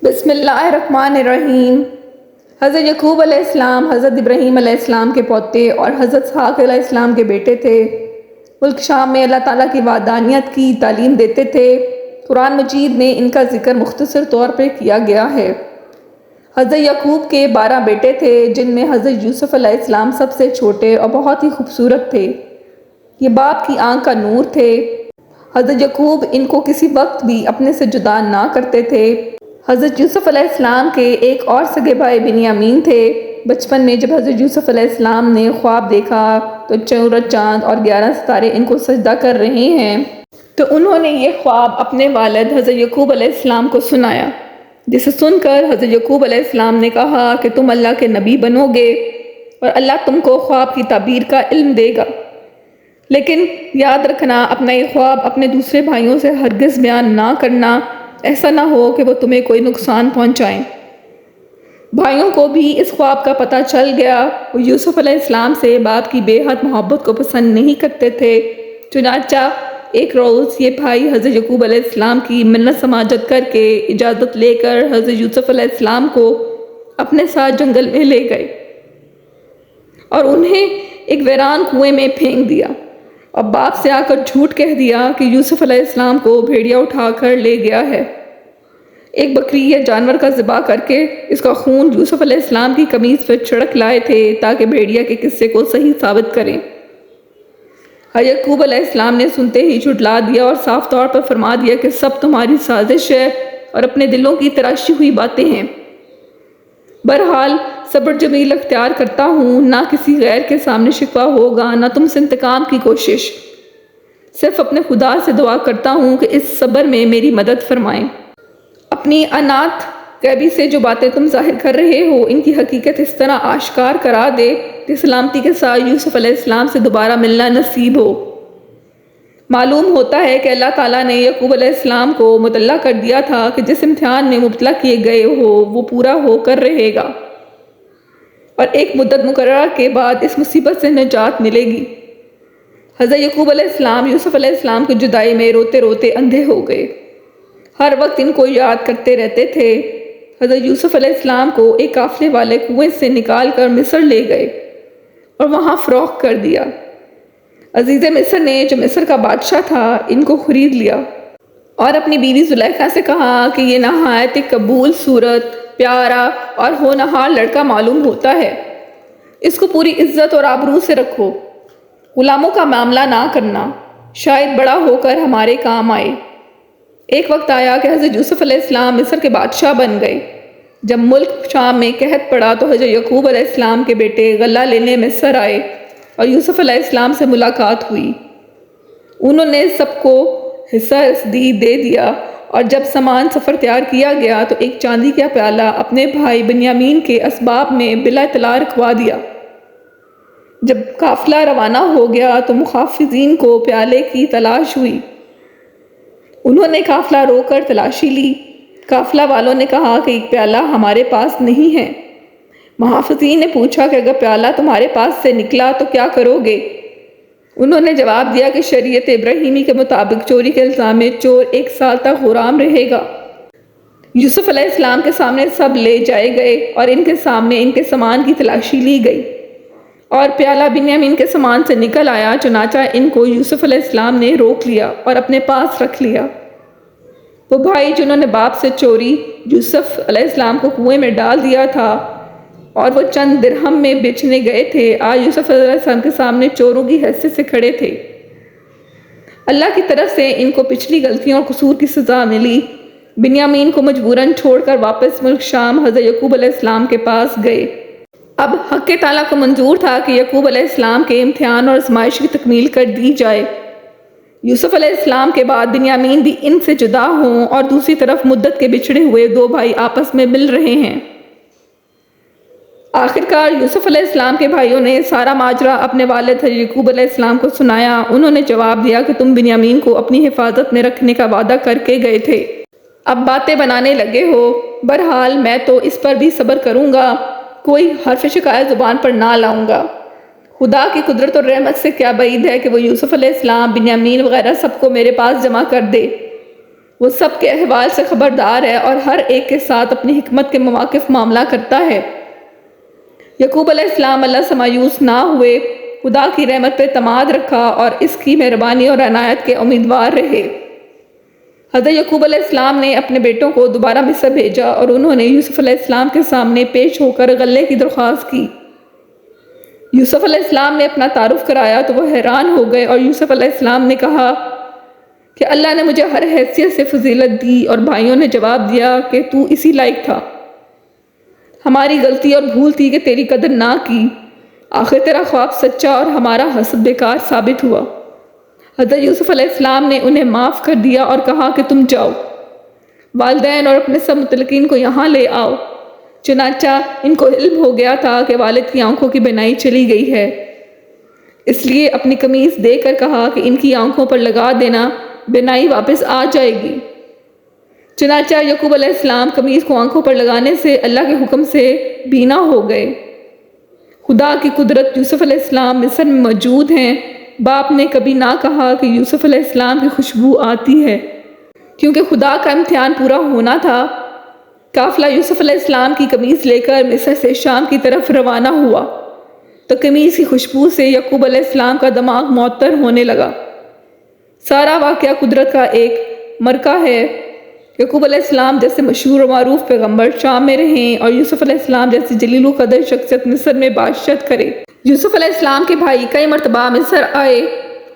بسم اللہ الرحمن الرحیم۔ حضرت یعقوب علیہ السلام حضرت ابراہیم علیہ السلام کے پوتے اور حضرت اسحاق علیہ السلام کے بیٹے تھے۔ ملک شام میں اللہ تعالیٰ کی وحدانیت کی تعلیم دیتے تھے۔ قرآن مجید میں ان کا ذکر مختصر طور پر کیا گیا ہے۔ حضرت یعقوب کے 12 بیٹے تھے، جن میں حضرت یوسف علیہ السلام سب سے چھوٹے اور بہت ہی خوبصورت تھے۔ یہ باپ کی آنکھ کا نور تھے۔ حضرت یعقوب ان کو کسی وقت بھی اپنے سے جدا نہ کرتے تھے۔ حضرت یوسف علیہ السلام کے ایک اور سگے بھائی بنیامین تھے۔ بچپن میں جب حضرت یوسف علیہ السلام نے خواب دیکھا تو سورج، چاند اور 11 ستارے ان کو سجدہ کر رہے ہیں، تو انہوں نے یہ خواب اپنے والد حضرت یعقوب علیہ السلام کو سنایا، جسے سن کر حضرت یعقوب علیہ السلام نے کہا کہ تم اللہ کے نبی بنو گے اور اللہ تم کو خواب کی تعبیر کا علم دے گا، لیکن یاد رکھنا اپنا یہ خواب اپنے دوسرے بھائیوں سے ہرگز بیان نہ کرنا، ایسا نہ ہو کہ وہ تمہیں کوئی نقصان پہنچائیں۔ بھائیوں کو بھی اس خواب کا پتہ چل گیا۔ وہ یوسف علیہ السلام سے باپ کی بے حد محبت کو پسند نہیں کرتے تھے، چنانچہ ایک روز یہ بھائی حضرت یعقوب علیہ السلام کی منت سماجت کر کے اجازت لے کر حضرت یوسف علیہ السلام کو اپنے ساتھ جنگل میں لے گئے اور انہیں ایک ویران کنویں میں پھینک دیا، اور باپ سے آ کر جھوٹ کہہ دیا کہ یوسف علیہ السلام کو بھیڑیا اٹھا کر لے گیا ہے۔ ایک بکری یا جانور کا ذبح کر کے اس کا خون یوسف علیہ السلام کی قمیص پر چھڑک لائے تھے تاکہ بھیڑیا کے قصے کو صحیح ثابت کریں۔ حضرت یعقوب علیہ السلام نے سنتے ہی جھٹلا دیا اور صاف طور پر فرما دیا کہ سب تمہاری سازش ہے اور اپنے دلوں کی تراشی ہوئی باتیں ہیں۔ بہرحال صبر جمیل اختیار کرتا ہوں، نہ کسی غیر کے سامنے شکوہ ہوگا، نہ تم سے انتقام کی کوشش، صرف اپنے خدا سے دعا کرتا ہوں کہ اس صبر میں میری مدد فرمائیں۔ اپنی انات غیبی سے جو باتیں تم ظاہر کر رہے ہو، ان کی حقیقت اس طرح آشکار کرا دے کہ سلامتی کے ساتھ یوسف علیہ السلام سے دوبارہ ملنا نصیب ہو۔ معلوم ہوتا ہے کہ اللہ تعالیٰ نے یعقوب علیہ السلام کو مطلع کر دیا تھا کہ جس امتحان میں مبتلا کیے گئے ہو وہ پورا ہو کر رہے گا، اور ایک مدت مقررہ کے بعد اس مصیبت سے نجات ملے گی۔ حضرت یعقوب علیہ السلام یوسف علیہ السلام کی جدائی میں روتے روتے اندھے ہو گئے، ہر وقت ان کو یاد کرتے رہتے تھے۔ حضرت یوسف علیہ السلام کو ایک قافلے والے کنویں سے نکال کر مصر لے گئے اور وہاں فروخت کر دیا۔ عزیز مصر نے، جو مصر کا بادشاہ تھا، ان کو خرید لیا اور اپنی بیوی زلیخا سے کہا کہ یہ نہایت قبول صورت، پیارا اور ہونہار لڑکا معلوم ہوتا ہے، اس کو پوری عزت اور آبرو سے رکھو، غلاموں کا معاملہ نہ کرنا، شاید بڑا ہو کر ہمارے کام آئے۔ ایک وقت آیا کہ حضرت یوسف علیہ السلام مصر کے بادشاہ بن گئے۔ جب ملک شام میں قحط پڑا تو حضرت یعقوب علیہ السلام کے بیٹے غلہ لینے مصر آئے اور یوسف علیہ السلام سے ملاقات ہوئی۔ انہوں نے سب کو حصہ رسدی دے دیا، اور جب سامان سفر تیار کیا گیا تو ایک چاندی کا پیالہ اپنے بھائی بنیامین کے اسباب میں بلا اطلاع رکھوا دیا۔ جب قافلہ روانہ ہو گیا تو مخافضین کو پیالے کی تلاش ہوئی۔ انہوں نے قافلہ روک کر تلاشی لی۔ قافلہ والوں نے کہا کہ ایک پیالہ ہمارے پاس نہیں ہے۔ محافظین نے پوچھا کہ اگر پیالہ تمہارے پاس سے نکلا تو کیا کرو گے؟ انہوں نے جواب دیا کہ شریعت ابراہیمی کے مطابق چوری کے الزام میں چور 1 سال تک غلام رہے گا۔ یوسف علیہ السلام کے سامنے سب لے جائے گئے اور ان کے سامنے ان کے سامان کی تلاشی لی گئی، اور پیالہ بنیامین کے سامان سے نکل آیا، چنانچہ ان کو یوسف علیہ السلام نے روک لیا اور اپنے پاس رکھ لیا۔ وہ بھائی جنہوں نے باپ سے چوری یوسف علیہ السلام کو کنویں میں ڈال دیا تھا اور وہ چند درہم میں بیچنے گئے تھے، آج یوسف علیہ السلام کے سامنے چوروں کی حیثیت سے کھڑے تھے۔ اللہ کی طرف سے ان کو پچھلی غلطیوں اور قصور کی سزا ملی۔ بنیامین کو مجبوراً چھوڑ کر واپس ملک شام حضرت یعقوب علیہ السلام کے پاس گئے۔ اب حق تعالیٰ کو منظور تھا کہ یعقوب علیہ السلام کے امتحان اور آزمائش کی تکمیل کر دی جائے۔ یوسف علیہ السلام کے بعد بنیامین بھی ان سے جدا ہوں، اور دوسری طرف مدت کے بچھڑے ہوئے 2 بھائی آپس میں مل رہے ہیں۔ آخرکار یوسف علیہ السلام کے بھائیوں نے سارا ماجرا اپنے والد حضرت یعقوب علیہ السلام کو سنایا۔ انہوں نے جواب دیا کہ تم بنیامین کو اپنی حفاظت میں رکھنے کا وعدہ کر کے گئے تھے، اب باتیں بنانے لگے ہو۔ بہرحال میں تو اس پر بھی صبر کروں گا، کوئی حرف شکایت زبان پر نہ لاؤں گا۔ خدا کی قدرت اور رحمت سے کیا بعید ہے کہ وہ یوسف علیہ السلام، بنیامین وغیرہ سب کو میرے پاس جمع کر دے۔ وہ سب کے احوال سے خبردار ہے اور ہر ایک کے ساتھ اپنی حکمت کے مواقف معاملہ کرتا ہے۔ یعقوب علیہ السلام اللہ سے مایوس نہ ہوئے، خدا کی رحمت پہ اعتماد رکھا اور اس کی مہربانی اور عنایت کے امیدوار رہے۔ حضرت یعقوب علیہ السلام نے اپنے بیٹوں کو دوبارہ مصر بھیجا اور انہوں نے یوسف علیہ السلام کے سامنے پیش ہو کر غلے کی درخواست کی۔ یوسف علیہ السلام نے اپنا تعارف کرایا تو وہ حیران ہو گئے اور یوسف علیہ السلام نے کہا کہ اللہ نے مجھے ہر حیثیت سے فضیلت دی، اور بھائیوں نے جواب دیا کہ تو اسی لائق تھا، ہماری غلطی اور بھول تھی کہ تیری قدر نہ کی، آخر تیرا خواب سچا اور ہمارا حسد بیکار ثابت ہوا۔ حضرت یوسف علیہ السلام نے انہیں معاف کر دیا اور کہا کہ تم جاؤ، والدین اور اپنے سب متعلقین کو یہاں لے آؤ۔ چنانچہ ان کو علم ہو گیا تھا کہ والد کی آنکھوں کی بینائی چلی گئی ہے، اس لیے اپنی قمیص دے کر کہا کہ ان کی آنکھوں پر لگا دینا، بینائی واپس آ جائے گی۔ چنانچہ یعقوب علیہ السلام قمیص کو آنکھوں پر لگانے سے اللہ کے حکم سے بینا ہو گئے۔ خدا کی قدرت، یوسف علیہ السلام مصر میں موجود ہیں۔ باپ نے کبھی نہ کہا کہ یوسف علیہ السلام کی خوشبو آتی ہے، کیونکہ خدا کا امتحان پورا ہونا تھا۔ قافلہ یوسف علیہ السلام کی قمیص لے کر مصر سے شام کی طرف روانہ ہوا تو قمیص کی خوشبو سے یعقوب علیہ السلام کا دماغ معطر ہونے لگا۔ سارا واقعہ قدرت کا ایک مرکہ ہے۔ یعقوب علیہ السلام جیسے مشہور و معروف پیغمبر شام میں رہیں اور یوسف علیہ السلام جیسی جلیل القدر شخصیت مصر میں بادشاہت کرے۔ یوسف علیہ السلام کے بھائی کئی مرتبہ مصر آئے،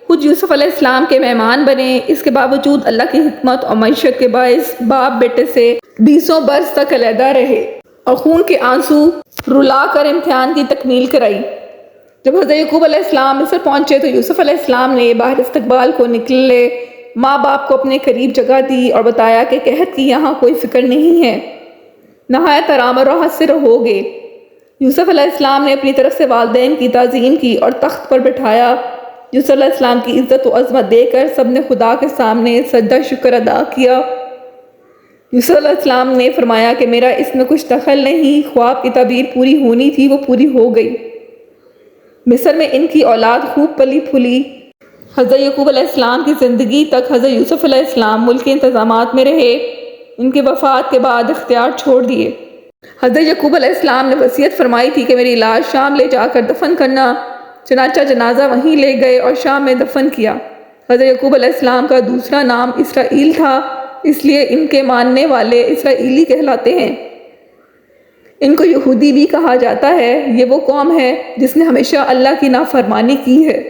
خود یوسف علیہ السلام کے مہمان بنے۔ اس کے باوجود اللہ کی حکمت اور معیشت کے باعث باپ بیٹے سے 20 برس تک علیحدہ رہے اور خون کے آنسو رلا کر امتحان کی تکمیل کرائی۔ جب حضرت یعقوب علیہ السلام مصر پہنچے تو یوسف علیہ السلام نے باہر استقبال کو نکلے ماں باپ کو اپنے قریب جگہ دی اور بتایا کہ قحط کی یہاں کوئی فکر نہیں ہے، نہایت آرام اور راحت سے رہو گے۔ یوسف علیہ السلام نے اپنی طرف سے والدین کی تعظیم کی اور تخت پر بٹھایا۔ یوسف علیہ السلام کی عزت و عظمت دے کر سب نے خدا کے سامنے سجدہ شکر ادا کیا۔ یوسف علیہ السلام نے فرمایا کہ میرا اس میں کچھ دخل نہیں، خواب کی تعبیر پوری ہونی تھی، وہ پوری ہو گئی۔ مصر میں ان کی اولاد خوب پلی پھولی۔ حضرت یعقوب علیہ السلام کی زندگی تک حضرت یوسف علیہ السلام ملک کے انتظامات میں رہے۔ ان کے وفات کے بعد اختیار چھوڑ دیے۔ حضرت یعقوب علیہ السلام نے وصیت فرمائی تھی کہ میری لاش شام لے جا کر دفن کرنا، چنانچہ جنازہ وہیں لے گئے اور شام میں دفن کیا۔ حضرت یعقوب علیہ السلام کا دوسرا نام اسرائیل تھا، اس لیے ان کے ماننے والے اسرائیلی کہلاتے ہیں۔ ان کو یہودی بھی کہا جاتا ہے۔ یہ وہ قوم ہے جس نے ہمیشہ اللہ کی نافرمانی کی ہے۔